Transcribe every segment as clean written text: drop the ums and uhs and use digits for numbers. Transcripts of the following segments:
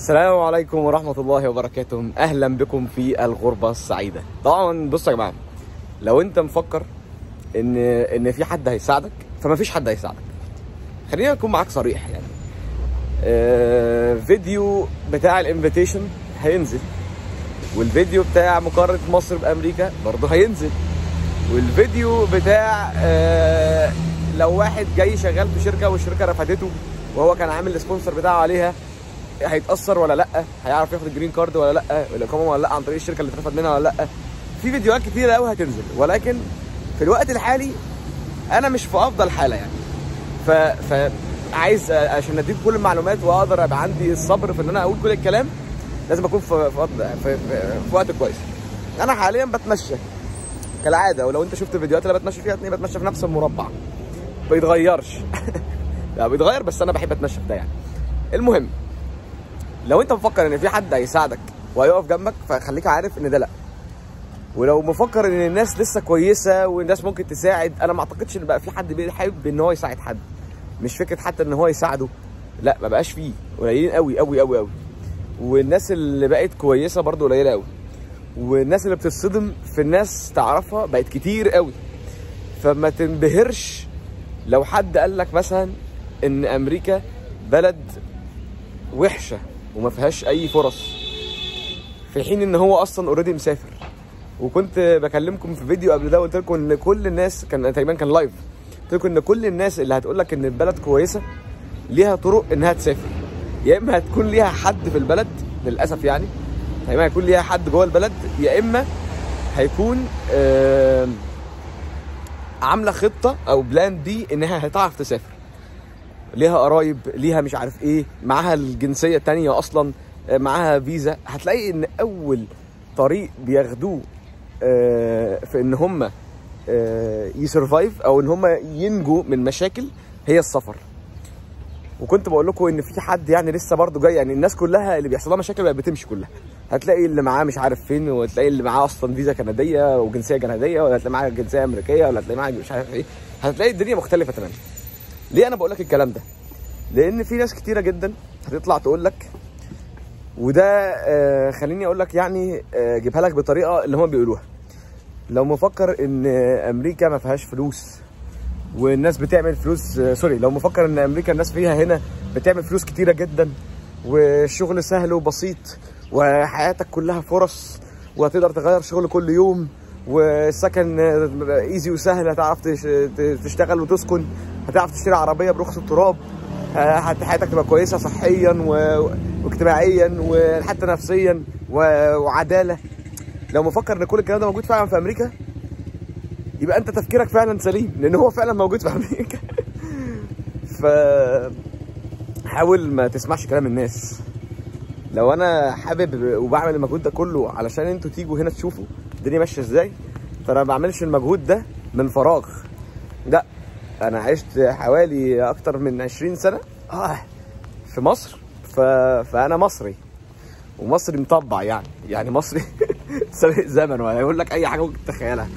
السلام عليكم ورحمة الله وبركاته. أهلا بكم في الغربة السعيدة. طبعا بصوا يا جماعة، لو أنت مفكر إن في حد هيساعدك فما فيش حد هيساعدك. خليني أكون معاك صريح يعني. فيديو بتاع الانفيتيشن هينزل، والفيديو بتاع مقارنة مصر بأمريكا برضه هينزل، والفيديو بتاع لو واحد جاي شغال في شركة والشركة رفضته وهو كان عامل السبونسر بتاعه عليها هيتأثر ولا لأ، هيعرف ياخد الجرين كارد ولا لأ، الإقامة ولا لأ عن طريق الشركة اللي اترفض منها ولا لأ. في فيديوهات كتيرة قوي هتنزل، ولكن في الوقت الحالي أنا مش في أفضل حالة يعني. فعايز عشان أديك كل المعلومات وأقدر أبقى عندي الصبر في إن أنا أقول كل الكلام، لازم أكون في وقت كويس. أنا حاليا بتمشى كالعادة، ولو أنت شفت الفيديوهات اللي بتمشى فيها هتلاقيني بتمشى في نفس المربع، ما بيتغيرش. لا بيتغير بس أنا بحب أتمشى في ده يعني. المهم، لو انت مفكر ان في حد هيساعدك وهيقف جنبك فخليك عارف ان ده لا. ولو مفكر ان الناس لسه كويسه والناس ممكن تساعد، انا ما اعتقدش ان بقى في حد بيحب ان هو يساعد حد. مش فكره حتى ان هو يساعده، لا ما بقاش فيه، قليلين قوي قوي قوي قوي. والناس اللي بقت كويسه برضو قليله قوي، والناس اللي بتتصدم في الناس تعرفها بقت كتير قوي. فما تنبهرش لو حد قال لك مثلا ان امريكا بلد وحشه وما فيهاش اي فرص، في حين ان هو اصلا اوريدي مسافر. وكنت بكلمكم في فيديو قبل ده وقلت لكم ان كل الناس، كان لايف، قلت لكم ان كل الناس اللي هتقول لك ان البلد كويسه ليها طرق انها تسافر. يا اما هتكون ليها حد في البلد للاسف يعني، يا اما هيكون ليها حد جوه البلد، يا اما هيكون عامله خطه او بلان بي انها هتعرف تسافر، ليها قرايب، ليها مش عارف ايه، معاها الجنسيه التانيه اصلا، معاها فيزا. هتلاقي ان اول طريق بياخدوه في ان هم يسرفايف او ان هم ينجوا من مشاكل هي السفر. وكنت بقول لكم ان في حد يعني لسه برضه جاي، يعني الناس كلها اللي بيحصل لها مشاكل بقت بتمشي كلها. هتلاقي اللي معاه مش عارف فين، وتلاقي اللي معاه اصلا فيزا كنديه وجنسيه كنديه، ولا هتلاقي معاه جنسيه امريكيه، ولا هتلاقي معاه مش عارف ايه. هتلاقي الدنيا مختلفه تماما. ليه انا بقول لك الكلام ده؟ لان في ناس كتيره جدا هتطلع تقول لك، وده خليني اقول لك يعني اجيبها لك بطريقه اللي هم بيقولوها. لو مفكر ان امريكا ما فيهاش فلوس والناس بتعمل فلوس، سوري، لو مفكر ان امريكا الناس فيها هنا بتعمل فلوس كتيره جدا والشغل سهل وبسيط وحياتك كلها فرص وهتقدر تغير شغل كل يوم والسكن ايزي وسهل، هتعرف تشتغل وتسكن، هتعرف تشتري عربيه برخص التراب، حياتك تبقى كويسه صحيا واجتماعيا وحتى نفسيا وعداله. لو مفكر ان كل الكلام ده موجود فعلا في امريكا، يبقى انت تفكيرك فعلا سليم، لان هو فعلا موجود في امريكا. حاول ما تسمعش كلام الناس. لو انا حابب وبعمل المجهود ده كله علشان انتوا تيجوا هنا تشوفوا الدنيا ماشيه ازاي، فانا ما بعملش المجهود ده من فراغ. لا، انا عشت حوالي اكتر من 20 سنه في مصر، فانا مصري، ومصري مطبع يعني مصري سابق زمن، وهيقول لك اي حاجه ممكن تتخيلها.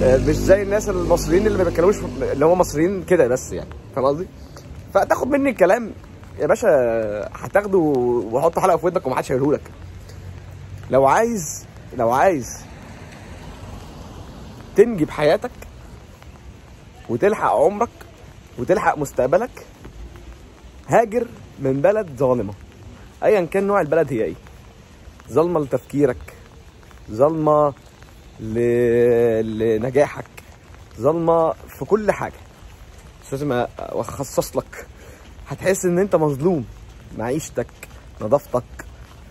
مش زي الناس المصريين اللي ما بيتكلموش، اللي هم مصريين كده بس يعني، فاهم قصدي؟ فتاخد مني الكلام يا باشا، هتاخده وحط حلقه في ودنك ومحدش هيقوله لك. لو عايز تنجي بحياتك وتلحق عمرك وتلحق مستقبلك، هاجر من بلد ظالمه، ايا كان نوع البلد هي ايه. ظالمه لتفكيرك، ظالمه لنجاحك، ظالمه في كل حاجه. مش لازم اخصص لك. هتحس ان انت مظلوم. معيشتك، نظافتك،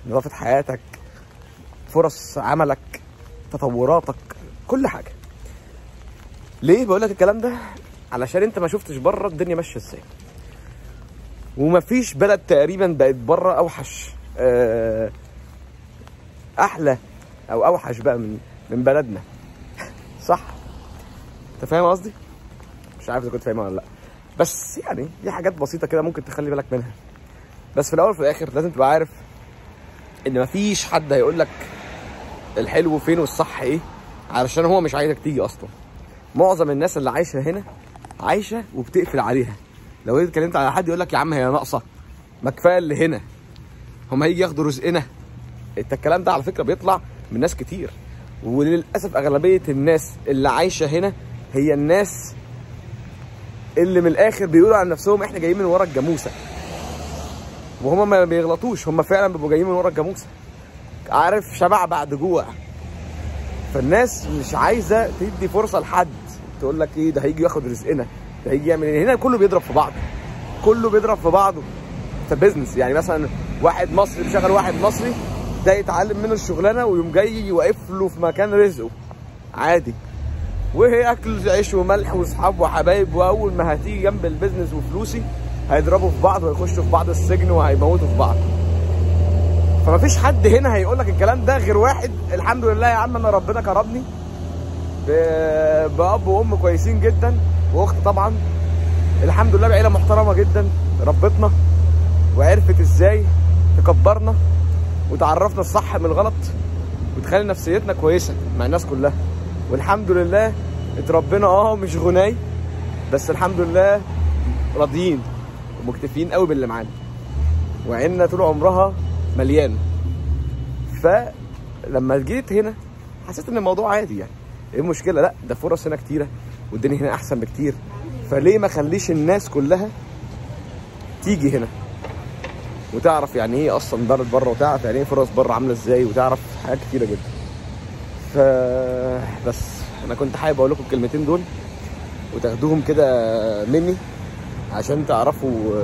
نظافه حياتك، فرص عملك، تطوراتك، كل حاجه. ليه بقول لك الكلام ده؟ علشان انت ما شفتش بره الدنيا ماشيه ازاي. ومفيش بلد تقريبا بقت بره اوحش، احلى او اوحش بقى من بلدنا. صح؟ انت فاهم قصدي؟ مش عارف اذا كنت فاهمها ولا لا، بس يعني دي حاجات بسيطه كده ممكن تخلي بالك منها. بس في الاول وفي الاخر لازم تبقى عارف ان مفيش حد هيقول لك الحلو فين والصح ايه، علشان هو مش عايزك تيجي اصلا. معظم الناس اللي عايشه هنا عايشه وبتقفل عليها. لو اتكلمت على حد يقول لك يا عم هي ناقصه، ما كفايه اللي هنا. هم هيجي ياخدوا رزقنا. انت الكلام ده على فكره بيطلع من ناس كتير، وللاسف اغلبيه الناس اللي عايشه هنا هي الناس اللي من الاخر بيقولوا عن نفسهم احنا جايين من ورا الجاموسه، وهم ما بيغلطوش، هم فعلا بيبقوا جايين من ورا الجاموسه. عارف، شبع بعد جوع. فالناس مش عايزه تدي فرصه لحد، تقول لك ايه ده هيجي ياخد رزقنا، ده هيجي يعمل ايه. هنا كله بيضرب في بعضه، كله بيضرب في بعضه. في بيزنس يعني مثلا واحد مصري بيشغل واحد مصري، ده يتعلم منه الشغلانه ويقوم جاي يوقف له في مكان رزقه عادي، وهي اكل عيش وملح واصحاب وحبايب. واول ما هتيجي جنب البيزنس وفلوسي هيضربوا في بعض ويخشوا في بعض السجن وهيموتوا في بعض. فما فيش حد هنا هيقول لك الكلام ده غير واحد الحمد لله يا عم انا ربنا كرمني باب وام كويسين جدا، واخت طبعا الحمد لله بعيله محترمه جدا ربتنا وعرفت ازاي تكبرنا وتعرفنا الصح من الغلط وتخلي نفسيتنا كويسه مع الناس كلها. والحمد لله اتربينا مش غناي، بس الحمد لله راضيين ومكتفيين قوي باللي معانا، وعيننا طول عمرها مليانه. فلما جيت هنا حسيت ان الموضوع عادي، يعني ايه المشكله؟ لا ده فرص هنا كتيره والدنيا هنا احسن بكتير، فليه ما خليش الناس كلها تيجي هنا وتعرف يعني ايه اصلا دار بره، وتعرف يعني ايه فرص بره عامله ازاي، وتعرف حاجات كتيره جدا. بس انا كنت حابب اقول لكم الكلمتين دول وتاخدوهم كده مني عشان تعرفوا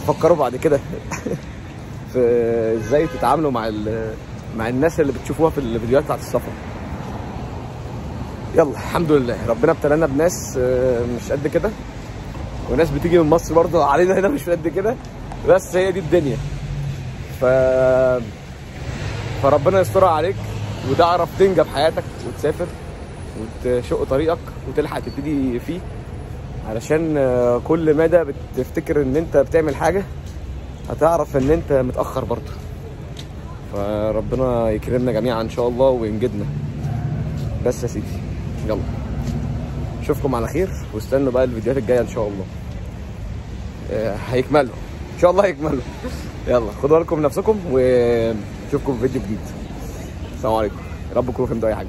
تفكروا بعد كده في ازاي تتعاملوا مع الناس اللي بتشوفوها في الفيديوهات بتاعت السفر. يلا الحمد لله ربنا ابتلانا بناس مش قد كده، وناس بتيجي من مصر برضه علينا هنا مش قد كده، بس هي دي الدنيا. فربنا يسترها عليك وتعرف تنجح حياتك وتسافر وتشق طريقك وتلحق تبتدي فيه، علشان كل مدى بتفتكر ان انت بتعمل حاجه هتعرف ان انت متاخر برضه. فربنا يكرمنا جميعا ان شاء الله وينجدنا. بس يا سيدي يلا اشوفكم على خير، واستنوا بقى الفيديوهات الجايه ان شاء الله. هيكملوا ان شاء الله هيكملوا. يلا خدوا بالكم من نفسكم ونشوفكم في فيديو جديد. السلام عليكم، يا رب تكونوا فهمتوا اي حاجه.